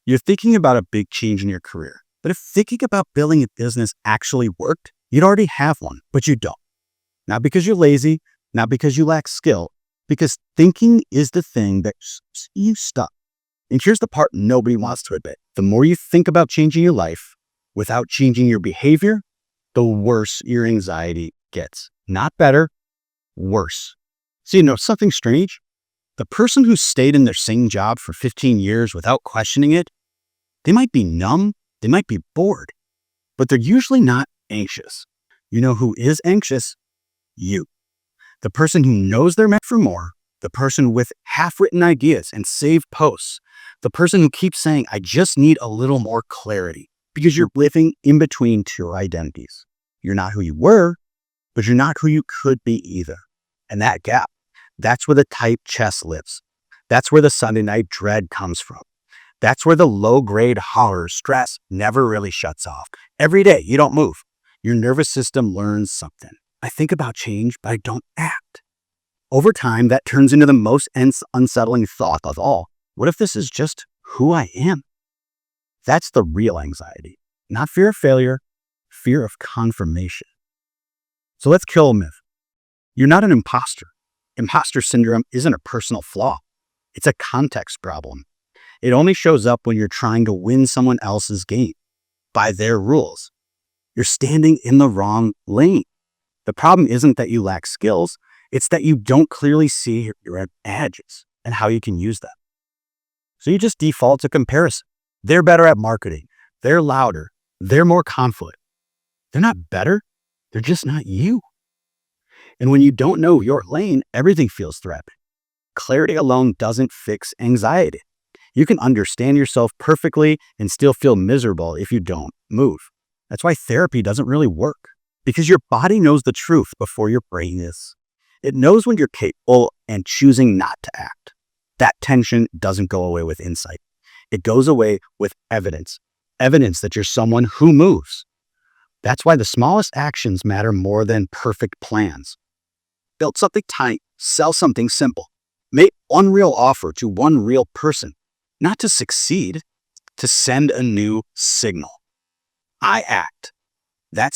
You're thinking about a big change in your career. But if thinking about building a business actually worked, you'd already have one, but you don't. Not because you're lazy, not because you lack skill, because thinking is the thing that keeps you stuck. And here's the part nobody wants to admit. The more you think about changing your life without changing your behavior, the worse your anxiety gets. Not better, worse. So, something strange? The person who stayed in their same job for 15 years without questioning it, they might be numb, they might be bored, but they're usually not anxious. You know who is anxious? You. The person who knows they're meant for more, the person with half-written ideas and saved posts, the person who keeps saying, I just need a little more clarity, because you're living in between two identities. You're not who you were, but you're not who you could be either. And that gap, that's where the tight chest lives. That's where the Sunday night dread comes from. That's where the low-grade horror stress never really shuts off. Every day, you don't move. Your nervous system learns something. I think about change, but I don't act. Over time, that turns into the most unsettling thought of all. What if this is just who I am? That's the real anxiety. Not fear of failure, fear of confirmation. So let's kill a myth. You're not an imposter. Imposter syndrome isn't a personal flaw. It's a context problem. It only shows up when you're trying to win someone else's game by their rules. You're standing in the wrong lane. The problem isn't that you lack skills. It's that you don't clearly see your edges and how you can use them. So you just default to comparison. They're better at marketing. They're louder. They're more confident. They're not better. They're just not you. And when you don't know your lane, everything feels threatened. Clarity alone doesn't fix anxiety. You can understand yourself perfectly and still feel miserable if you don't move. That's why therapy doesn't really work, because your body knows the truth before your brain is. It knows when you're capable and choosing not to act. That tension doesn't go away with insight. It goes away with evidence that you're someone who moves. That's why the smallest actions matter more than perfect plans. Build something tiny, sell something simple, make one real offer to one real person, not to succeed, to send a new signal. I act. That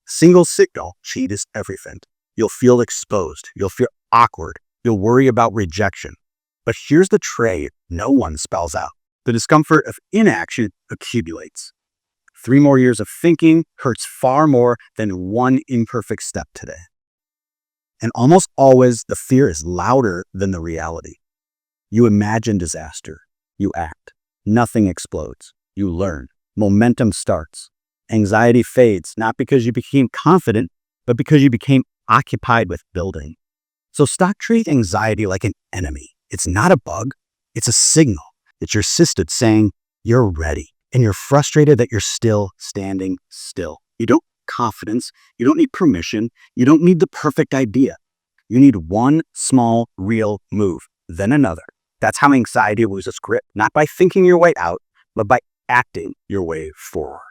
single signal changes everything. You'll feel exposed. You'll feel awkward. You'll worry about rejection. But here's the trait no one spells out. The discomfort of inaction accumulates. 3 more years of thinking hurts far more than one imperfect step today. And almost always, the fear is louder than the reality. You imagine disaster. You act. Nothing explodes. You learn. Momentum starts. Anxiety fades, not because you became confident, but because you became occupied with building. So stop treating anxiety like an enemy. It's not a bug. It's a signal. It's your system saying you're ready. And you're frustrated that you're still standing still. You don't need confidence. You don't need permission. You don't need the perfect idea. You need one small, real move, then another. That's how anxiety loses grip, not by thinking your way out, but by acting your way forward.